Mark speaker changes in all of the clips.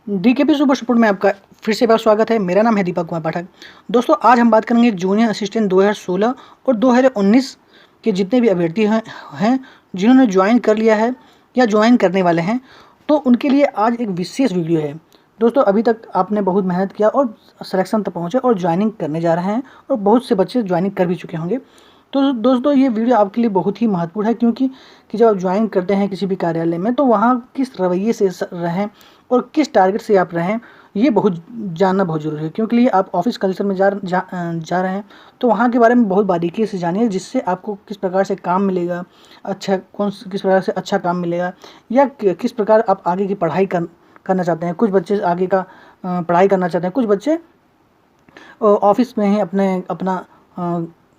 Speaker 1: DKP super support में आपका फिर से बार स्वागत है। मेरा नाम है दीपक कुमार पाठक। दोस्तों, आज हम बात करेंगे जूनियर असिस्टेंट 2016 और 2019 के जितने भी अभ्यर्थी हैं जिन्होंने ज्वाइन कर लिया है या ज्वाइन करने वाले हैं, तो उनके लिए आज एक विशेष वीडियो है। दोस्तों, अभी तक आपने बहुत मेहनत किया और सिलेक्शन तक पहुँचे और ज्वाइनिंग करने जा रहे हैं और बहुत से बच्चे ज्वाइनिंग कर भी चुके होंगे। तो दोस्तों, ये वीडियो आपके लिए बहुत ही महत्वपूर्ण है, क्योंकि जब आप ज्वाइन करते हैं किसी भी कार्यालय में, तो वहाँ किस रवैये से रहें और किस टारगेट से आप रहें, ये जानना बहुत ज़रूरी है। क्योंकि आप ऑफिस कल्चर में जा रहे हैं, तो वहाँ के बारे में बहुत बारीकी से जानिए, जिससे आपको किस प्रकार से काम मिलेगा, किस प्रकार से अच्छा काम मिलेगा, या किस प्रकार आप आगे की पढ़ाई करना चाहते हैं। कुछ बच्चे आगे का पढ़ाई करना चाहते हैं, कुछ बच्चे ऑफिस में ही अपना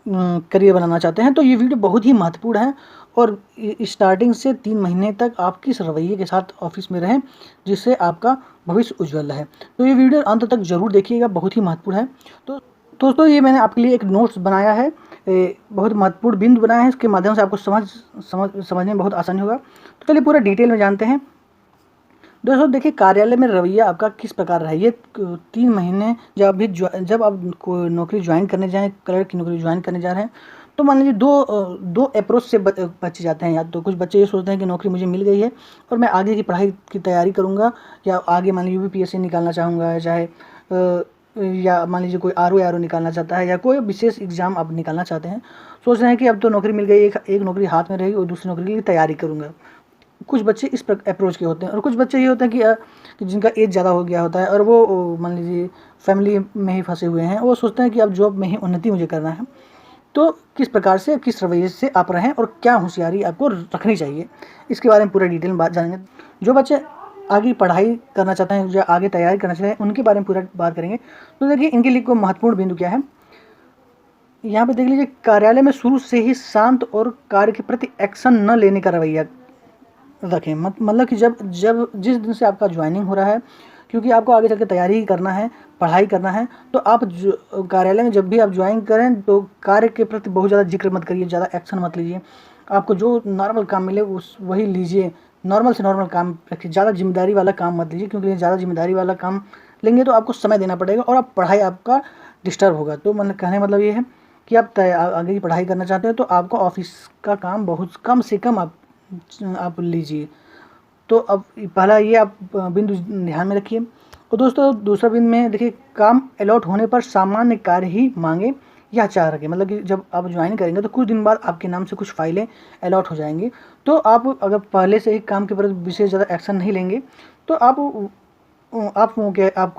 Speaker 1: करियर बनाना चाहते हैं। तो ये वीडियो बहुत ही महत्वपूर्ण है और स्टार्टिंग से 3 महीने तक आप किस रवैये के साथ ऑफिस में रहें, जिससे आपका भविष्य उज्जवल है। तो ये वीडियो अंत तक जरूर देखिएगा, बहुत ही महत्वपूर्ण है। तो दोस्तों, ये मैंने आपके लिए एक नोट्स बनाया है, बहुत महत्वपूर्ण बिंदु बनाया है। इसके माध्यम से आपको समझने में बहुत आसानी होगा। तो चलिए पूरा डिटेल में जानते हैं। दोस्तों देखिए, कार्यालय में रवैया आपका किस प्रकार रहा है। ये 3 महीने जब आप नौकरी ज्वाइन करने जाएँ, क्लर्क की नौकरी ज्वाइन करने जा रहे हैं, तो मान लीजिए दो अप्रोच से बच्चे जाते हैं। या तो कुछ बच्चे ये सोचते हैं कि नौकरी मुझे मिल गई है और मैं आगे की पढ़ाई की तैयारी करूँगा, या आगे मान लीजिए यूपीपीएससी निकालना चाहूँगा, चाहे या मान लीजिए कोई आरओ निकालना चाहता है, या कोई विशेष एग्जाम आप निकालना चाहते हैं। सोच रहे हैं कि अब तो नौकरी मिल गई, एक नौकरी हाथ में रहेगी और दूसरी नौकरी के लिए तैयारी करूँगा। कुछ बच्चे इस अप्रोच के होते हैं, और कुछ बच्चे ये होते हैं कि जिनका एज ज़्यादा हो गया होता है और वो मान लीजिए फैमिली में ही फंसे हुए हैं। वो सोचते हैं कि अब जॉब में ही उन्नति मुझे करना है। तो किस प्रकार से, किस रवैये से आप रहें और क्या होशियारी आपको रखनी चाहिए, इसके बारे में पूरा डिटेल में बात जानेंगे। जो बच्चे आगे पढ़ाई करना चाहते हैं या आगे तैयारी करना चाहते हैं, उनके बारे में पूरा बात करेंगे। तो देखिए, इनके लिए कोई महत्वपूर्ण बिंदु क्या है, यहाँ पे देख लीजिए। कार्यालय में शुरू से ही शांत और कार्य के प्रति एक्शन न लेने का रवैया रखें। मतलब कि जब जब जिस दिन से आपका ज्वाइनिंग हो रहा है, क्योंकि आपको आगे चल के तैयारी ही करना है, पढ़ाई करना है, तो आप कार्यालय में जब भी आप ज्वाइन करें, तो कार्य के प्रति बहुत ज़्यादा जिक्र मत करिए, ज़्यादा एक्शन मत लीजिए। आपको जो नॉर्मल काम मिले वही लीजिए, नॉर्मल से नॉर्मल काम रखिए। ज़्यादा जिम्मेदारी वाला काम मत लीजिए, क्योंकि ज़्यादा जिम्मेदारी वाला काम लेंगे तो आपको समय देना पड़ेगा और आप पढ़ाई आपका डिस्टर्ब होगा। तो मतलब कहने मतलब ये है कि आप आगे की पढ़ाई करना चाहते हैं, तो आपको ऑफिस का काम बहुत कम से कम आप लीजिए। तो अब पहला ये आप बिंदु ध्यान में रखिए। और दोस्तों, दूसरा बिंदु में देखिए, काम अलॉट होने पर सामान्य कार्य ही मांगे या चाह रखें। मतलब कि जब आप ज्वाइन करेंगे तो कुछ दिन बाद आपके नाम से कुछ फाइलें अलॉट हो जाएंगी। तो आप अगर पहले से ही काम के प्रति विशेष ज़्यादा एक्शन नहीं लेंगे, तो आपको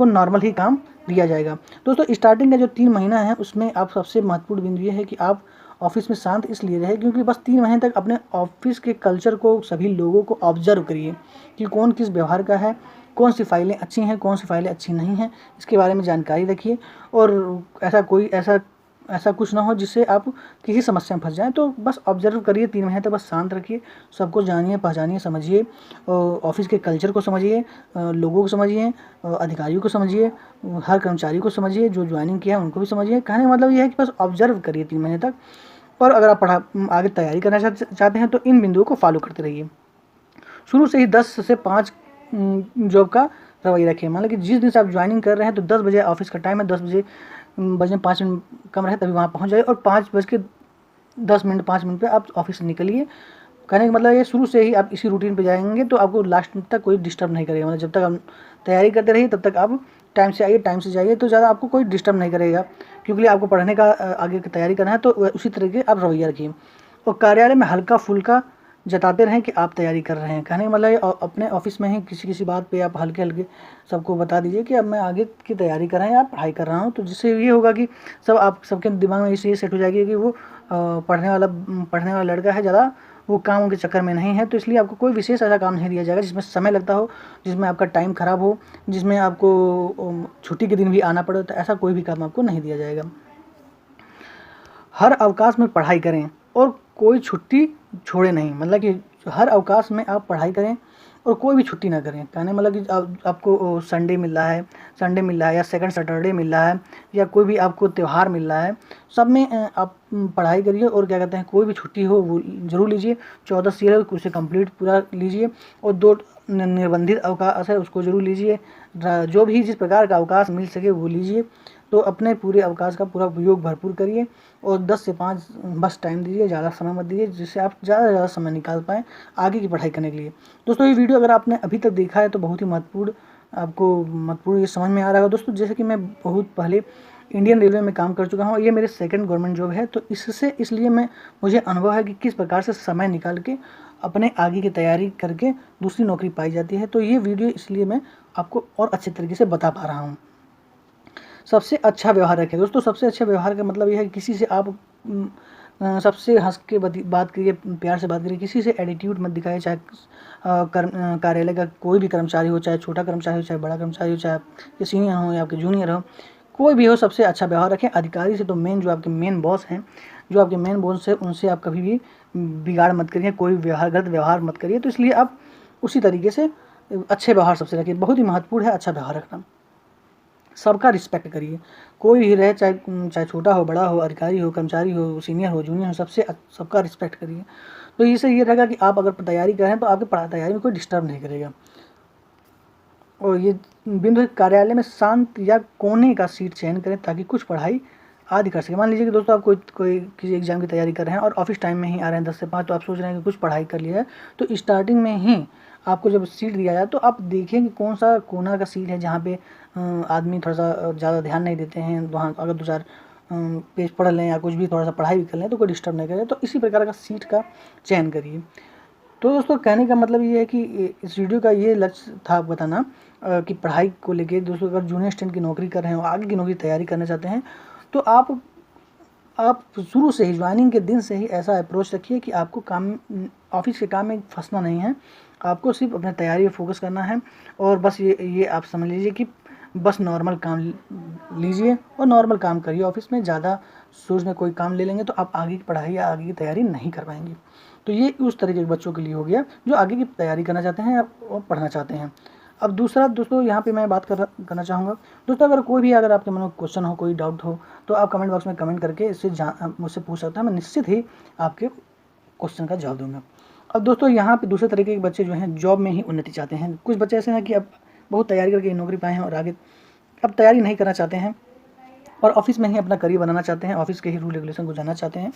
Speaker 1: नॉर्मल ही काम दिया जाएगा। दोस्तों, स्टार्टिंग का जो 3 महीना है, उसमें आप सबसे महत्वपूर्ण बिंदु ये है कि आप ऑफिस में शांत इसलिए रहे, क्योंकि बस 3 महीने तक अपने ऑफिस के कल्चर को, सभी लोगों को ऑब्जर्व करिए कि कौन किस व्यवहार का है, कौन सी फाइलें अच्छी हैं, कौन सी फाइलें अच्छी नहीं हैं, इसके बारे में जानकारी रखिए। और ऐसा कुछ ना हो जिससे आप किसी समस्या में फंस जाएं। तो बस ऑब्जर्व करिए, 3 महीने तक बस शांत रखिए, सबको जानिए, पहचानिए, समझिए, ऑफिस के कल्चर को समझिए, लोगों को समझिए, अधिकारियों को समझिए, हर कर्मचारी को समझिए, जो ज्वाइनिंग किया है उनको भी समझिए। कहने का मतलब ये है कि बस ऑब्जर्व करिए 3 महीने तक। और अगर आप आगे तैयारी करना चाहते हैं, तो इन बिंदुओं को फॉलो करते रहिए। शुरू से ही 10 से 5 जॉब का रवैया रखिए। मतलब कि जिस दिन से आप ज्वाइनिंग कर रहे हैं, तो 10 बजे ऑफिस का टाइम है, 10 बजे 5 मिनट कम रहे तभी वहाँ पहुँच जाइए, और 5:10 5 मिनट पे आप ऑफिस से निकलिए। कहने का मतलब ये, शुरू से ही आप इसी रूटीन पे जाएंगे तो आपको लास्ट तक कोई डिस्टर्ब नहीं करेगा। मतलब जब तक आप तैयारी करते रहिए, तब तक आप टाइम से आइए, टाइम से जाइए, तो ज़्यादा आपको कोई डिस्टर्ब नहीं करेगा, क्योंकि आपको पढ़ने का आगे की तैयारी करना है। तो उसी तरीके आप रवैया रखिए। और कार्यालय में हल्का फुल्का जताते रहें कि आप तैयारी कर रहे हैं। कहने का मतलब ये, अपने ऑफिस में ही किसी बात पे आप हल्के हल्के सबको बता दीजिए कि अब मैं आगे की तैयारी कर रहा हूँ या पढ़ाई कर रहा हूँ। तो जिससे ये होगा कि सबके दिमाग में ये सेट हो जाएगी कि वो पढ़ने वाला लड़का है, ज़्यादा वो काम के चक्कर में नहीं है। तो इसलिए आपको कोई विशेष ऐसा काम नहीं दिया जाएगा जिसमें समय लगता हो, जिसमें आपका टाइम ख़राब हो, जिसमें आपको छुट्टी के दिन भी आना पड़े। तो ऐसा कोई भी काम आपको नहीं दिया जाएगा। हर अवकाश में पढ़ाई करें और कोई छुट्टी छोड़े नहीं। मतलब कि हर अवकाश में आप पढ़ाई करें और कोई भी छुट्टी ना करें। कहने मतलब कि आपको संडे मिल रहा है, या सेकंड सैटरडे मिल रहा है, या कोई भी आपको त्यौहार मिल रहा है, सब में आप पढ़ाई करिए और क्या कहते हैं कोई भी छुट्टी हो वो जरूर लीजिए। 14 सीरियल उसे कंप्लीट पूरा लीजिए और 2 निर्बंधित अवकाश है उसको जरूर लीजिए। जो भी जिस प्रकार का अवकाश मिल सके वो लीजिए। तो अपने पूरे अवकाश का पूरा उपयोग भरपूर करिए और 10 से 5 बस टाइम दीजिए, ज़्यादा समय मत दीजिए, जिससे आप ज़्यादा से ज़्यादा समय निकाल पाएँ आगे की पढ़ाई करने के लिए। दोस्तों ये वीडियो अगर आपने अभी तक देखा है तो बहुत ही महत्वपूर्ण ये समझ में आ रहा है। दोस्तों जैसे कि मैं बहुत पहले इंडियन रेलवे में काम कर चुका हूँ, ये मेरे सेकंड गवर्नमेंट जॉब है, तो इसलिए मुझे अनुभव है कि किस प्रकार से समय निकाल के अपने आगे की तैयारी करके दूसरी नौकरी पाई जाती है। तो ये वीडियो इसलिए मैं आपको और अच्छे तरीके से बता पा रहा हूँ। सबसे अच्छा व्यवहार रखें दोस्तों। सबसे अच्छा व्यवहार का मतलब यह है कि किसी से आप सबसे हंस के बात करिए, प्यार से बात करिए, किसी से एटीट्यूड मत दिखाइए। चाहे कार्यालय का कोई भी कर्मचारी हो, चाहे छोटा कर्मचारी हो, चाहे बड़ा कर्मचारी हो, चाहे आपके सीनियर हो या आपके जूनियर हो, कोई भी हो, सबसे अच्छा व्यवहार रखें। अधिकारी से तो जो आपके मेन बॉस हैं, जो आपके मेन बॉस है, उनसे आप कभी भी बिगाड़ मत करिए, कोई गलत व्यवहार मत करिए। तो इसलिए आप उसी तरीके से अच्छे व्यवहार सबसे रखिए। बहुत ही महत्वपूर्ण है अच्छा व्यवहार रखना। सबका रिस्पेक्ट करिए, कोई भी रहे, चाहे छोटा हो, बड़ा हो, अधिकारी हो, कर्मचारी हो, सीनियर हो, जूनियर हो, सबका रिस्पेक्ट करिए। तो इससे ये रहेगा कि आप अगर तैयारी करें तो आपके तैयारी में कोई डिस्टर्ब नहीं करेगा। और ये बिंदु है, कार्यालय में शांत या कोने का सीट चयन करें ताकि कुछ पढ़ाई आदि कर सके। मान लीजिए कि दोस्तों आप कोई किसी एग्जाम की तैयारी कर रहे हैं और ऑफिस टाइम में ही आ रहे हैं 10 से 5, तो आप सोच रहे हैं कि कुछ पढ़ाई कर लिया है, तो स्टार्टिंग में ही आपको जब सीट दिया जाए तो आप देखें कि कौन सा कोना का सीट है जहाँ पे आदमी थोड़ा सा ज़्यादा ध्यान नहीं देते हैं। वहाँ अगर 2-4 पेज पढ़ लें या कुछ भी थोड़ा सा पढ़ाई भी कर लें तो कोई डिस्टर्ब नहीं करे। तो इसी प्रकार का सीट का चयन करिए। तो दोस्तों कहने का मतलब ये है कि इस वीडियो का ये लक्ष्य था बताना कि पढ़ाई को लेके दोस्तों अगर जूनियर असिस्टेंट की नौकरी कर रहे हैं और आगे की नौकरी तैयारी करना चाहते हैं तो आप शुरू से ही ज्वाइनिंग के दिन से ही ऐसा अप्रोच रखिए कि आपको ऑफिस के काम में फंसना नहीं है। आपको सिर्फ अपने तैयारी पे फोकस करना है और बस ये आप समझ लीजिए कि बस नॉर्मल काम लीजिए और नॉर्मल काम करिए। ऑफिस में ज़्यादा सोच में कोई काम ले लेंगे तो आप आगे की पढ़ाई या आगे की तैयारी नहीं कर पाएंगे। तो ये उस तरीके के बच्चों के लिए हो गया जो आगे की तैयारी करना चाहते हैं और पढ़ना चाहते हैं। अब दूसरा दोस्तों यहाँ पे मैं बात करना चाहूँगा। दोस्तों अगर आपके मन में क्वेश्चन हो, कोई डाउट हो, तो आप कमेंट बॉक्स में कमेंट करके मुझसे पूछ सकते हैं। मैं निश्चित ही आपके क्वेश्चन का जवाब दूंगा। अब दोस्तों यहाँ पे दूसरे तरीके के बच्चे जो हैं जॉब में ही उन्नति चाहते हैं। कुछ बच्चे ऐसे हैं कि अब बहुत तैयारी करके नौकरी पाए हैं और आगे अब तैयारी नहीं करना चाहते हैं और ऑफिस में ही अपना करियर बनाना चाहते हैं, ऑफिस के ही रूल रेगुलेशन को जानना चाहते हैं।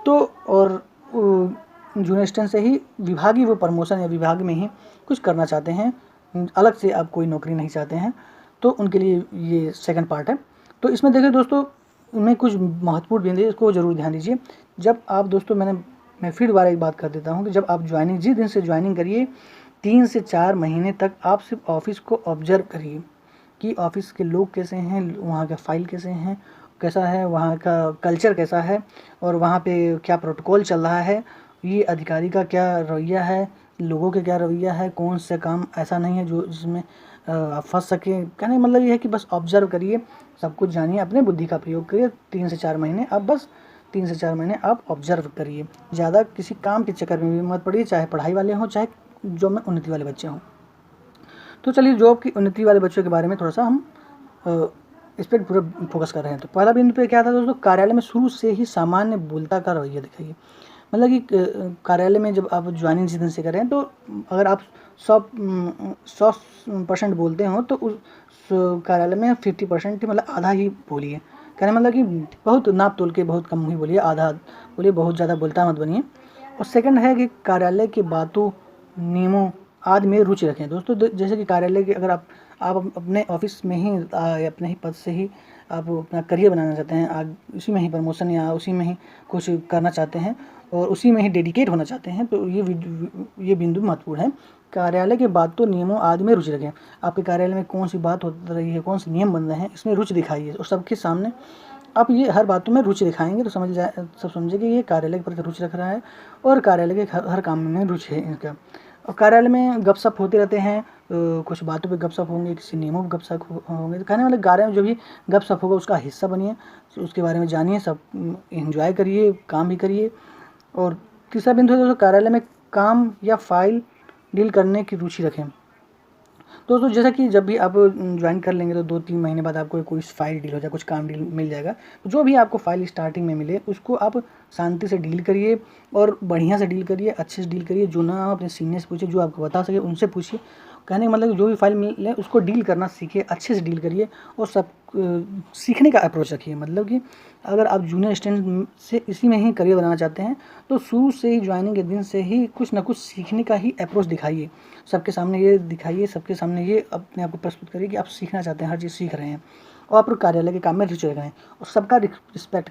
Speaker 1: तो और जूनियर असिस्टेंट से ही विभागीय वो प्रमोशन या विभाग में ही कुछ करना चाहते हैं, अलग से आप कोई नौकरी नहीं चाहते हैं, तो उनके लिए ये सेकंड पार्ट है। तो इसमें देखिए दोस्तों इनमें कुछ महत्वपूर्ण बिंदु इसको जरूर ध्यान दीजिए। जब आप दोस्तों मैं फिर दोबारा एक बात कर देता हूँ कि जब आप जिस दिन से ज्वाइनिंग करिए 3 से 4 महीने तक आप सिर्फ ऑफिस को ऑब्जर्व करिए कि ऑफिस के लोग कैसे हैं, वहाँ का फाइल कैसा है, वहाँ का कल्चर कैसा है और वहाँ पे क्या प्रोटोकॉल चल रहा है, ये अधिकारी का क्या रवैया है, लोगों का क्या रवैया है, कौन सा काम ऐसा नहीं है जिसमें आप फंस सके। कहने का मतलब ये है कि बस ऑब्जर्व करिए, सब कुछ जानिए, अपने बुद्धि का प्रयोग करिए। 3 से 4 महीने आप ऑब्जर्व करिए। ज़्यादा किसी काम के चक्कर में भी मत पड़िए, चाहे पढ़ाई वाले हों चाहे जॉब में उन्नति वाले बच्चे हों। तो चलिए जॉब की उन्नति वाले बच्चों के बारे में थोड़ा सा हम इस पर पूरा फोकस कर रहे हैं। तो पहला बिंदु पे क्या था दोस्तों, कार्यालय में शुरू से ही सामान्य बोलता का रवैया दिखाइए। मतलब कि कार्यालय में जब आप ज्वाइनिंग जिस दिन से करें तो अगर आप 100% बोलते हो तो उस कार्यालय में 50% मतलब आधा ही बोलिए। कहने मतलब कि बहुत नाप तोल के बहुत कम ही बोलिए, आधा बोलिए, बहुत ज़्यादा बोलता मत बनिए। और सेकंड है कि कार्यालय की बातों, नियमों आदि में रुचि रखें। दोस्तों जैसे कि कार्यालय के अगर आप अपने ऑफिस में ही अपने ही पद से ही आप अपना करियर बनाना चाहते हैं, उसी में ही प्रमोशन या उसी में ही कुछ करना चाहते हैं और उसी में ही डेडिकेट होना चाहते हैं, तो ये बिंदु महत्वपूर्ण है। कार्यालय के बातों, नियमों आदि में रुचि रखें। आपके कार्यालय में कौन सी बात हो रही है, कौन से नियम बन रहे हैं, इसमें रुचि दिखाइए और सबके सामने आप ये हर बातों में रुचि दिखाएंगे तो सब समझे कि ये कार्यालय के प्रति रुचि रख रहा है और कार्यालय के हर काम में रुचि है इनका। और कार्यालय में गपशप होते रहते हैं, कुछ बातों पे गपशप होंगे, किसी नियमों पे गपशप होंगे। तो कहने वाले कार्य में जो भी गपशप होगा उसका हिस्सा बनिए, उसके बारे में जानिए, सब एंजॉय करिए, काम भी करिए। और तीसरा बिंदु है दोस्तों, कार्यालय में काम या फाइल डील करने की रुचि रखें। दोस्तों जैसा कि जब भी आप ज्वाइन कर लेंगे तो 2-3 महीने बाद आपको कोई फाइल डील हो जाए, कुछ काम डील मिल जाएगा। जो भी आपको फाइल स्टार्टिंग में मिले उसको आप शांति से डील करिए और बढ़िया से डील करिए, अच्छे से डील करिए। जो ना अपने सीनियर से पूछिए, जो आपको बता सके उनसे पूछिए। कहने का मतलब जो भी फाइल मिले उसको डील करना सीखिए, अच्छे से डील करिए और सब सीखने का अप्रोच रखिए। मतलब कि अगर आप जूनियर असिस्टेंट से इसी में ही करियर बनाना चाहते हैं तो शुरू से ही ज्वाइनिंग के दिन से ही कुछ ना कुछ सीखने का ही अप्रोच दिखाइए। सबके सामने ये दिखाइए, सबके सामने ये अपने आप को प्रस्तुत करिए कि आप सीखना चाहते हैं, हर चीज़ सीख रहे हैं और आप कार्यालय के काम में रुचि रखें और सबका रिस्पेक्ट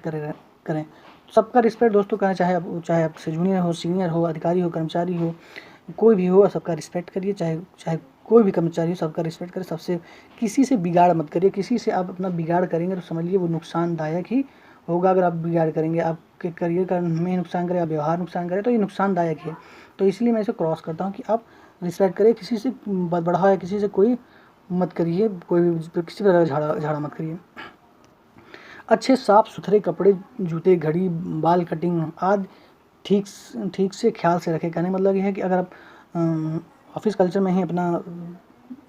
Speaker 1: करें। सबका रिस्पेक्ट दोस्तों करें, चाहे आपसे जूनियर हो, सीनियर हो, अधिकारी हो, कर्मचारी हो, कोई भी हो, सबका रिस्पेक्ट करिए। चाहे कोई भी कर्मचारी हो, सबका रिस्पेक्ट करें। सबसे किसी से बिगाड़ मत करिए। किसी से आप अपना बिगाड़ करेंगे तो समझिए वो नुकसानदायक ही होगा। अगर आप बिगाड़ करेंगे, आपके करियर का में नुकसान करे, आप व्यवहार नुकसान करे तो ये नुकसानदायक है। तो इसलिए मैं इसे क्रॉस करता हूँ कि आप रिस्पेक्ट करिए। किसी से बड़ा है, किसी से कोई मत करिए, कोई भी किसी प्रकार झाड़ा मत करिए। अच्छे साफ सुथरे कपड़े, जूते, घड़ी, बाल कटिंग आदि ठीक से ख्याल से रखें। कहने का मतलब ये है कि अगर आप ऑफिस कल्चर में ही अपना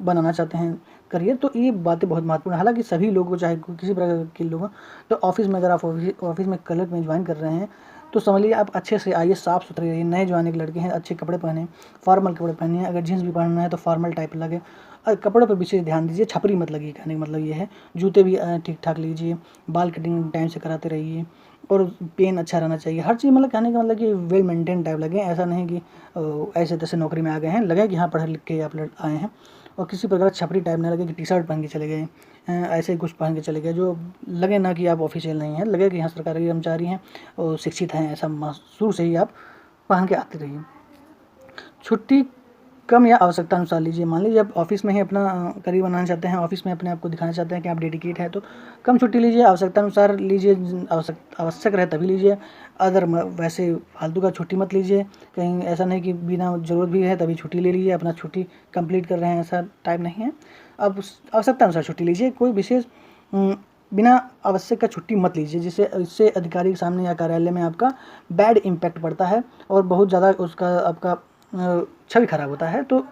Speaker 1: बनाना चाहते हैं करियर तो ये बातें बहुत महत्वपूर्ण है। हालांकि सभी लोगों, चाहे किसी प्रकार के लोग, तो ऑफिस में अगर आप ऑफिस में क्लर्क में ज्वाइन कर रहे हैं तो समझ लीजिए आप अच्छे से आइए, साफ़ सुथरे रहिए। नए जवाने के लड़के हैं, अच्छे कपड़े पहने, फॉर्मल कपड़े पहनिए। अगर जीन्स भी पहनना है तो फॉर्मल टाइप लगे। कपड़ों पर विशेष ध्यान दीजिए, छपरी मत लगिए। कहने का मतलब ये है। जूते भी ठीक ठाक लीजिए, बाल कटिंग टाइम से कराते रहिए और पेन अच्छा रहना चाहिए। हर चीज़ मतलब कहने का मतलब कि वेल मेंटेन टाइप लगे। ऐसा नहीं कि ऐसे तैसे नौकरी में आ गए हैं, लगे कि हाँ पढ़ लिख के आप आए हैं। और किसी प्रकार छपरी टाइप ना लगे कि टी शर्ट पहन के चले गए, ऐसे कुछ पहन के चले गए जो लगे ना कि आप ऑफिशियल नहीं हैं, लगे कि यहाँ सरकारी कर्मचारी हैं और शिक्षित हैं। ऐसा शुरू से ही आप पहन के आते रहिए। छुट्टी कम या आवश्यकता अनुसार लीजिए। मान लीजिए आप ऑफिस में ही अपना करियर बनाना चाहते हैं, ऑफिस में अपने आप को दिखाना चाहते हैं कि आप डेडिकेट हैं, तो कम छुट्टी लीजिए, आवश्यकता अनुसार लीजिए। आवश्यक रहे तभी लीजिए। अदर वैसे फालतू का छुट्टी मत लीजिए। कहीं ऐसा नहीं कि बिना ज़रूरत भी है तभी छुट्टी ले लीजिए, अपना छुट्टी कंप्लीट कर रहे हैं, ऐसा टाइप नहीं है। आप आवश्यकता अनुसार छुट्टी लीजिए। कोई विशेष बिना आवश्यक का छुट्टी मत लीजिए, जिससे इससे अधिकारी के सामने या कार्यालय में आपका बैड इम्पैक्ट पड़ता है और बहुत ज़्यादा उसका आपका छवि खराब होता है। तो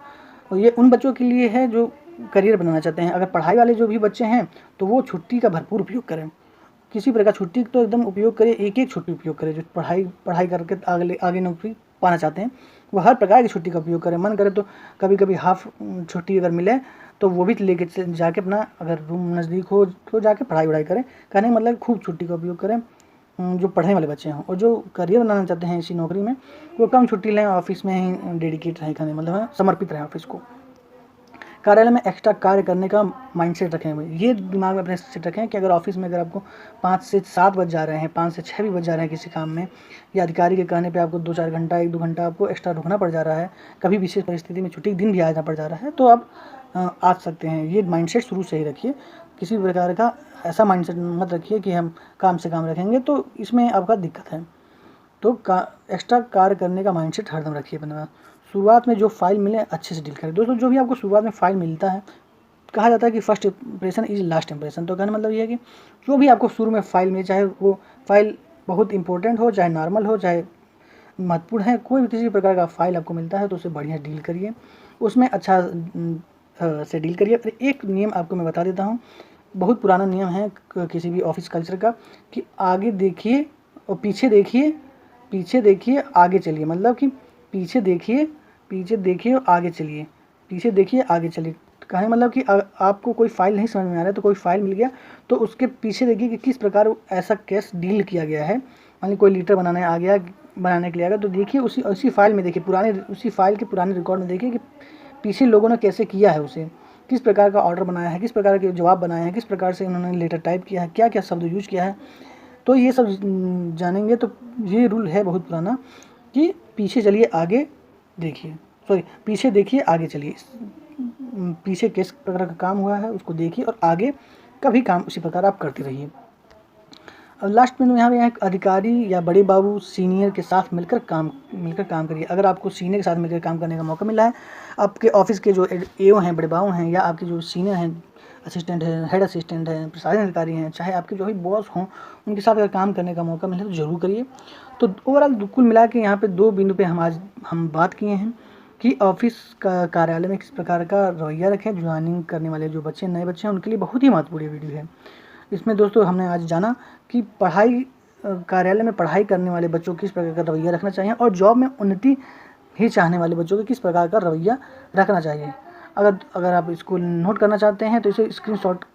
Speaker 1: ये उन बच्चों के लिए है जो करियर बनाना चाहते हैं। अगर पढ़ाई वाले जो भी बच्चे हैं तो वो छुट्टी का भरपूर उपयोग करें। किसी प्रकार छुट्टी तो एकदम उपयोग करें, एक छुट्टी उपयोग करें। जो पढ़ाई करके आगे नौकरी पाना चाहते हैं वो हर प्रकार की छुट्टी का उपयोग करें। मन करे तो कभी कभी हाफ छुट्टी अगर मिले तो वो भी लेके जाके अपना, अगर रूम नज़दीक हो तो जाके पढ़ाई करें। कहने का मतलब खूब छुट्टी का उपयोग करें जो पढ़ने वाले बच्चे हों। और जो करियर बनाना चाहते हैं इसी नौकरी में वो कम छुट्टी लें, ऑफिस में ही डेडिकेट रहें। कहने मतलब है समर्पित रहें ऑफिस को। कार्यालय में एक्स्ट्रा कार्य करने का माइंडसेट रखें। ये दिमाग में अपने सेट रखें कि अगर ऑफिस में अगर आपको 5 से 7 बज जा रहे हैं, 5 से 6 भी बज जा रहे हैं किसी काम में, या अधिकारी के कहने पे आपको 2-4 घंटा 1-2 घंटा आपको एक्स्ट्रा रुकना पड़ जा रहा है, कभी विशेष परिस्थिति में छुट्टी के दिन भी आना पड़ जा रहा है, तो आप आ सकते हैं। ये माइंडसेट शुरू से ही रखिए। किसी प्रकार का ऐसा माइंडसेट मत रखिए कि हम काम से काम रखेंगे, तो इसमें आपका दिक्कत है। तो एक्स्ट्रा कार्य करने का माइंडसेट हरदम रखिए अपने। शुरुआत में जो फाइल मिले अच्छे से डील करें। दोस्तों जो भी आपको शुरुआत में फाइल मिलता है, कहा जाता है कि first impression is last impression. तो कहने मतलब ये है कि जो भी आपको शुरू में फाइल मिले, चाहे वो फाइल बहुत इंपॉर्टेंट हो, चाहे नॉर्मल हो, चाहे महत्वपूर्ण है, कोई भी किसी प्रकार का फाइल आपको मिलता है तो उसे बढ़िया डील करिए, उसमें अच्छा से डील करिए। फिर एक नियम आपको मैं बता देता हूँ, बहुत पुराना नियम है किसी भी ऑफिस कल्चर का, कि आगे देखिए और पीछे देखिए आगे चलिए। मतलब कि पीछे देखिए और आगे चलिए, पीछे देखिए आगे चलिए। कहने मतलब कि आपको कोई फाइल नहीं समझ में आ रहा है तो कोई फाइल मिल गया तो उसके पीछे देखिए कि किस प्रकार ऐसा केस डील किया गया है। मान ली कोई लीटर बनाने के लिए आ गया तो देखिए उसी फाइल में देखिए, उसी फाइल के पुराने रिकॉर्ड में देखिए कि पीछे लोगों ने कैसे किया है, उसे किस प्रकार का ऑर्डर बनाया है, किस प्रकार के जवाब बनाए हैं, किस प्रकार से उन्होंने लेटर टाइप किया है, क्या क्या शब्द यूज किया है। तो ये सब जानेंगे। तो ये रूल है बहुत पुराना कि पीछे चलिए आगे देखिए, पीछे देखिए आगे चलिए। पीछे किस प्रकार का काम हुआ है उसको देखिए और आगे कभी काम उसी प्रकार आप करते रहिए। और लास्ट में यहाँ पे एक अधिकारी या बड़े बाबू सीनियर के साथ मिलकर काम करिए। अगर आपको सीनियर के साथ मिलकर काम करने का मौका मिला है, आपके ऑफिस के जो एओ हैं, बड़े बाबू हैं, या आपके जो सीनियर हैं, असिस्टेंट है, हेड असिस्टेंट है, प्रशासनिक अधिकारी हैं, चाहे आपके जो भी बॉस हों, उनके साथ अगर काम करने का मौका मिले तो ज़रूर करिए। तो ओवरऑल कुल मिला के यहाँ पे 2 बिंदु पे हम बात किए हैं कि ऑफिस का कार्यालय में किस प्रकार का रवैया रखें। ज्वाइनिंग करने वाले जो बच्चे नए बच्चे हैं उनके लिए बहुत ही महत्वपूर्ण वीडियो है। इसमें दोस्तों हमने आज जाना कि कार्यालय में पढ़ाई करने वाले बच्चों को किस प्रकार का रवैया रखना चाहिए और जॉब में उन्नति ही चाहने वाले बच्चों को किस प्रकार का रवैया रखना चाहिए। अगर आप इसको नोट करना चाहते हैं तो इसे स्क्रीनशॉट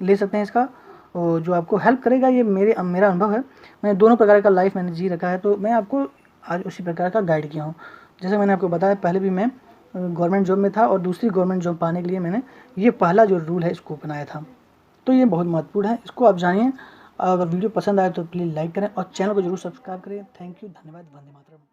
Speaker 1: ले सकते हैं इसका, और जो आपको हेल्प करेगा। ये मेरा अनुभव है, मैंने दोनों प्रकार का लाइफ मैंने जी रखा है, तो मैं आपको आज उसी प्रकार का गाइड किया हूँ। जैसे मैंने आपको बताया, पहले भी मैं गवर्नमेंट जॉब में था और दूसरी गवर्नमेंट जॉब पाने के लिए मैंने ये पहला जो रूल है इसको अपनाया था। तो ये बहुत महत्वपूर्ण है, इसको आप जानिए। अगर वीडियो पसंद आए तो प्लीज़ लाइक करें और चैनल को जरूर सब्सक्राइब करें। थैंक यू, धन्यवाद, वंदे मातरम।